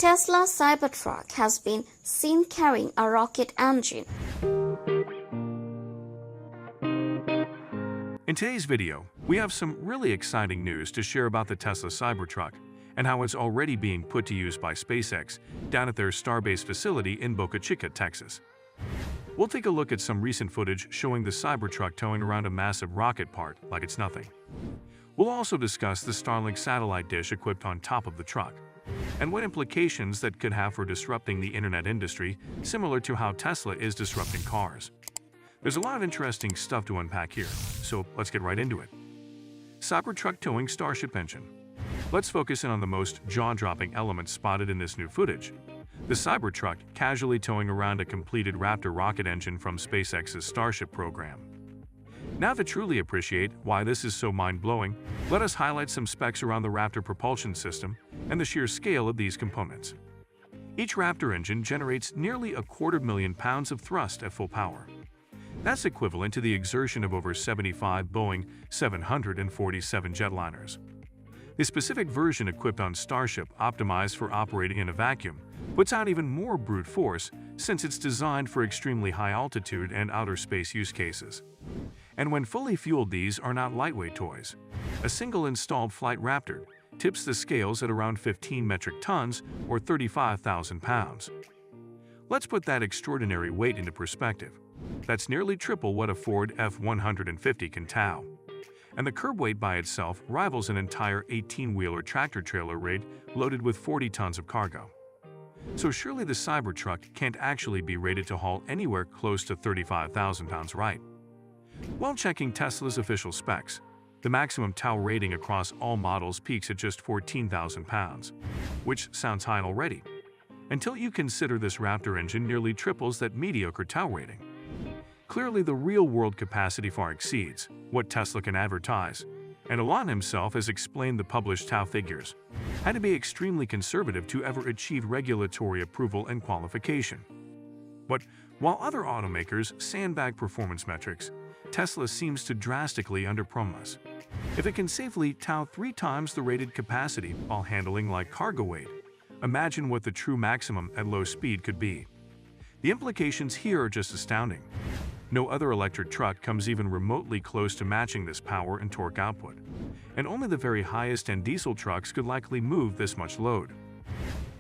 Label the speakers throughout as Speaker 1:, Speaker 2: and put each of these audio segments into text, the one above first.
Speaker 1: Tesla's Cybertruck has been seen carrying a rocket engine.
Speaker 2: In today's video, we have some really exciting news to share about the Tesla Cybertruck and how it's already being put to use by SpaceX down at their Starbase facility in Boca Chica, Texas. We'll take a look at some recent footage showing the Cybertruck towing around a massive rocket part like it's nothing. We'll also discuss the Starlink satellite dish equipped on top of the truck, and what implications that could have for disrupting the internet industry, similar to how Tesla is disrupting cars. There's a lot of interesting stuff to unpack here, so let's get right into it. Cybertruck towing Starship engine. Let's focus in on the most jaw-dropping elements spotted in this new footage. The Cybertruck casually towing around a completed Raptor rocket engine from SpaceX's Starship program. Now to truly appreciate why this is so mind-blowing, let us highlight some specs around the Raptor propulsion system and the sheer scale of these components. Each Raptor engine generates nearly 250,000 pounds of thrust at full power. That's equivalent to the exertion of over 75 Boeing 747 jetliners. The specific version equipped on Starship, optimized for operating in a vacuum, puts out even more brute force since it's designed for extremely high altitude and outer space use cases. And when fully fueled, these are not lightweight toys. A single installed flight Raptor tips the scales at around 15 metric tons or 35,000 pounds. Let's put that extraordinary weight into perspective. That's nearly triple what a Ford F-150 can tow. And the curb weight by itself rivals an entire 18-wheeler tractor-trailer raid loaded with 40 tons of cargo. So surely the Cybertruck can't actually be rated to haul anywhere close to 35,000 pounds, right? While checking Tesla's official specs, the maximum tow rating across all models peaks at just 14,000 pounds, which sounds high already, until you consider this Raptor engine nearly triples that mediocre tow rating. Clearly, the real-world capacity far exceeds what Tesla can advertise, and Elon himself has explained the published tow figures had to be extremely conservative to ever achieve regulatory approval and qualification. But while other automakers sandbag performance metrics, Tesla seems to drastically underpromise. If it can safely tow 3 times the rated capacity while handling like cargo weight, imagine what the true maximum at low speed could be. The implications here are just astounding. No other electric truck comes even remotely close to matching this power and torque output, and only the very highest-end diesel trucks could likely move this much load.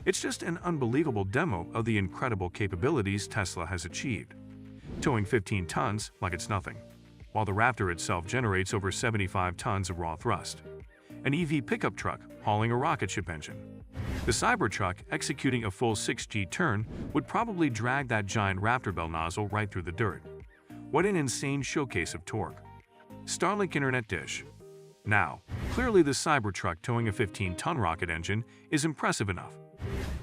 Speaker 2: It's just an unbelievable demo of the incredible capabilities Tesla has achieved, towing 15 tons like it's nothing, while the Raptor itself generates over 75 tons of raw thrust. An EV pickup truck hauling a rocket ship engine. The Cybertruck, executing a full 6G turn, would probably drag that giant Raptor bell nozzle right through the dirt. What an insane showcase of torque. Starlink internet dish. Now, clearly the Cybertruck towing a 15-ton rocket engine is impressive enough.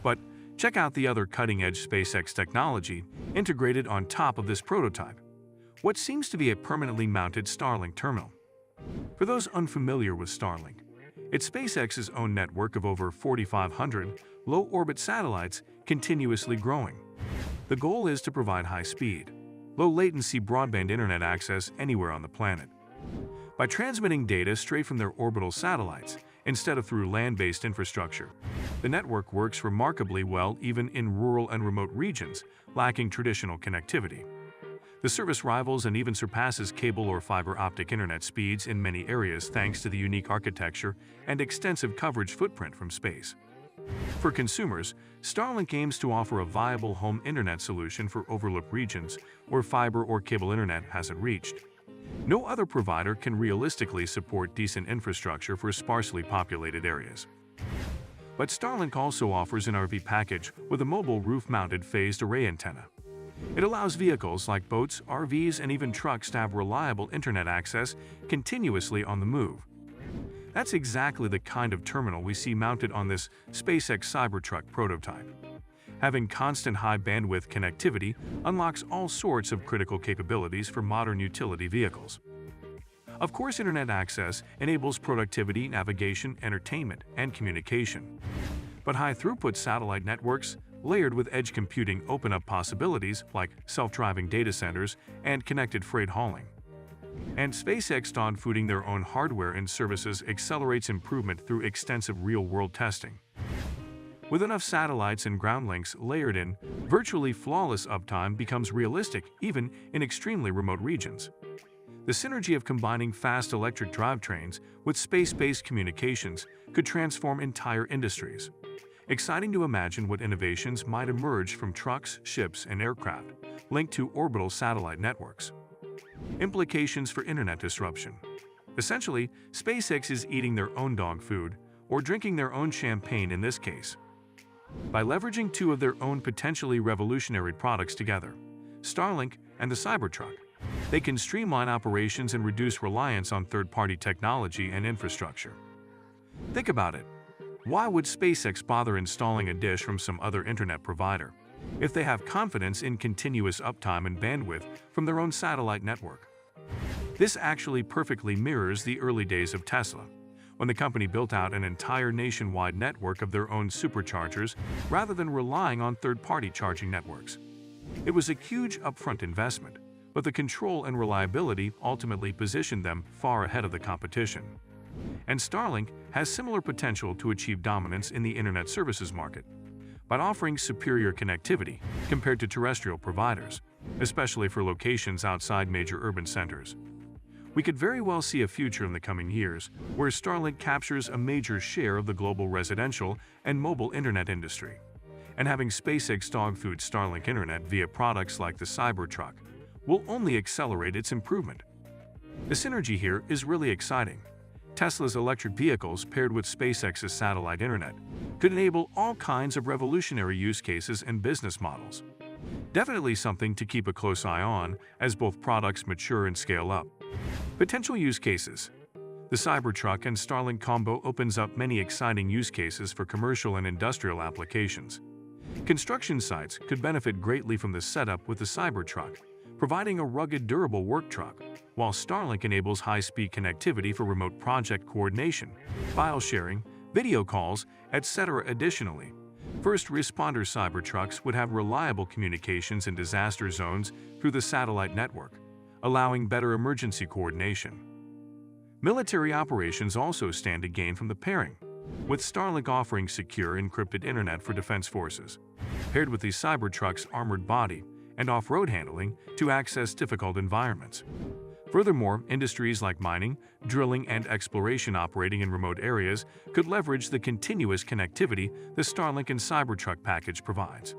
Speaker 2: But check out the other cutting-edge SpaceX technology integrated on top of this prototype. What seems to be a permanently mounted Starlink terminal. For those unfamiliar with Starlink, it's SpaceX's own network of over 4,500 low-orbit satellites continuously growing. The goal is to provide high-speed, low-latency broadband internet access anywhere on the planet. By transmitting data straight from their orbital satellites instead of through land-based infrastructure, the network works remarkably well even in rural and remote regions lacking traditional connectivity. The service rivals and even surpasses cable or fiber optic internet speeds in many areas thanks to the unique architecture and extensive coverage footprint from space. For consumers, Starlink aims to offer a viable home internet solution for overlooked regions where fiber or cable internet hasn't reached. No other provider can realistically support decent infrastructure for sparsely populated areas. But Starlink also offers an RV package with a mobile roof-mounted phased array antenna. It allows vehicles like boats, RVs, and even trucks to have reliable internet access continuously on the move. That's exactly the kind of terminal we see mounted on this SpaceX Cybertruck prototype. Having constant high-bandwidth connectivity unlocks all sorts of critical capabilities for modern utility vehicles. Of course, internet access enables productivity, navigation, entertainment, and communication. But high-throughput satellite networks, layered with edge computing, open up possibilities like self-driving data centers and connected freight hauling. And SpaceX dog-fooding their own hardware and services accelerates improvement through extensive real-world testing. With enough satellites and ground links layered in, virtually flawless uptime becomes realistic even in extremely remote regions. The synergy of combining fast electric drivetrains with space-based communications could transform entire industries. Exciting to imagine what innovations might emerge from trucks, ships, and aircraft linked to orbital satellite networks. Implications for internet disruption. Essentially, SpaceX is eating their own dog food, or drinking their own champagne in this case. By leveraging two of their own potentially revolutionary products together, Starlink and the Cybertruck, they can streamline operations and reduce reliance on third-party technology and infrastructure. Think about it. Why would SpaceX bother installing a dish from some other internet provider if they have confidence in continuous uptime and bandwidth from their own satellite network? This actually perfectly mirrors the early days of Tesla, when the company built out an entire nationwide network of their own superchargers rather than relying on third-party charging networks. It was a huge upfront investment, but the control and reliability ultimately positioned them far ahead of the competition. And Starlink has similar potential to achieve dominance in the internet services market by offering superior connectivity compared to terrestrial providers, especially for locations outside major urban centers. We could very well see a future in the coming years where Starlink captures a major share of the global residential and mobile internet industry. And having SpaceX dog food Starlink internet via products like the Cybertruck will only accelerate its improvement. The synergy here is really exciting. Tesla's electric vehicles paired with SpaceX's satellite internet could enable all kinds of revolutionary use cases and business models. Definitely something to keep a close eye on as both products mature and scale up. Potential use cases. The Cybertruck and Starlink combo opens up many exciting use cases for commercial and industrial applications. Construction sites could benefit greatly from the setup with the Cybertruck, providing a rugged, durable work truck, while Starlink enables high-speed connectivity for remote project coordination, file sharing, video calls, etc. Additionally, first responder Cybertrucks would have reliable communications in disaster zones through the satellite network, allowing better emergency coordination. Military operations also stand to gain from the pairing, with Starlink offering secure encrypted internet for defense forces, paired with the Cybertruck's armored body and off-road handling to access difficult environments. Furthermore, industries like mining, drilling, and exploration operating in remote areas could leverage the continuous connectivity the Starlink and Cybertruck package provides.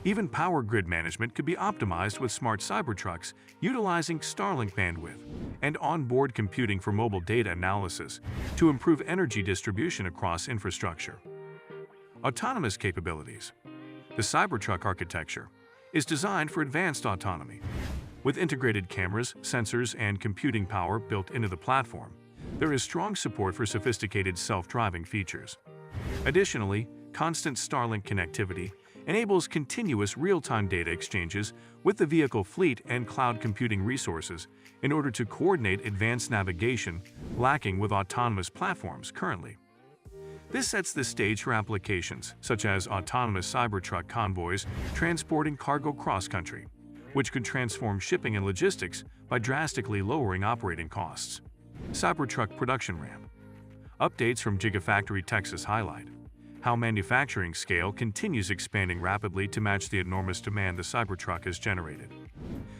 Speaker 2: Even power grid management could be optimized with smart Cybertrucks utilizing Starlink bandwidth and onboard computing for mobile data analysis to improve energy distribution across infrastructure. Autonomous capabilities. The Cybertruck architecture is designed for advanced autonomy. With integrated cameras, sensors, and computing power built into the platform, there is strong support for sophisticated self-driving features. Additionally, constant Starlink connectivity enables continuous real-time data exchanges with the vehicle fleet and cloud computing resources in order to coordinate advanced navigation lacking with autonomous platforms currently. This sets the stage for applications such as autonomous Cybertruck convoys transporting cargo cross-country, which could transform shipping and logistics by drastically lowering operating costs. Cybertruck production ramp. Updates from Gigafactory Texas highlight how manufacturing scale continues expanding rapidly to match the enormous demand the Cybertruck has generated.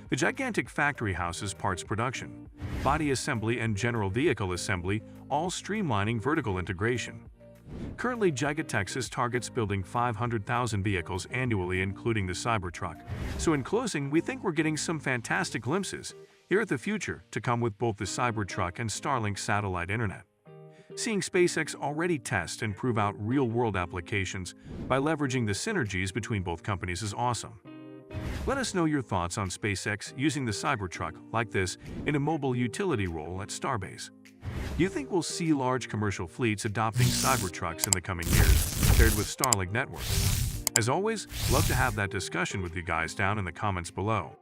Speaker 2: The gigantic factory houses parts production, body assembly, and general vehicle assembly, all streamlining vertical integration. Currently, Giga Texas targets building 500,000 vehicles annually, including the Cybertruck. So in closing, we think we're getting some fantastic glimpses here at the future to come with both the Cybertruck and Starlink satellite internet. Seeing SpaceX already test and prove out real-world applications by leveraging the synergies between both companies is awesome. Let us know your thoughts on SpaceX using the Cybertruck like this in a mobile utility role at Starbase. Do you think we'll see large commercial fleets adopting Cybertrucks in the coming years, paired with Starlink networks? As always, love to have that discussion with you guys down in the comments below.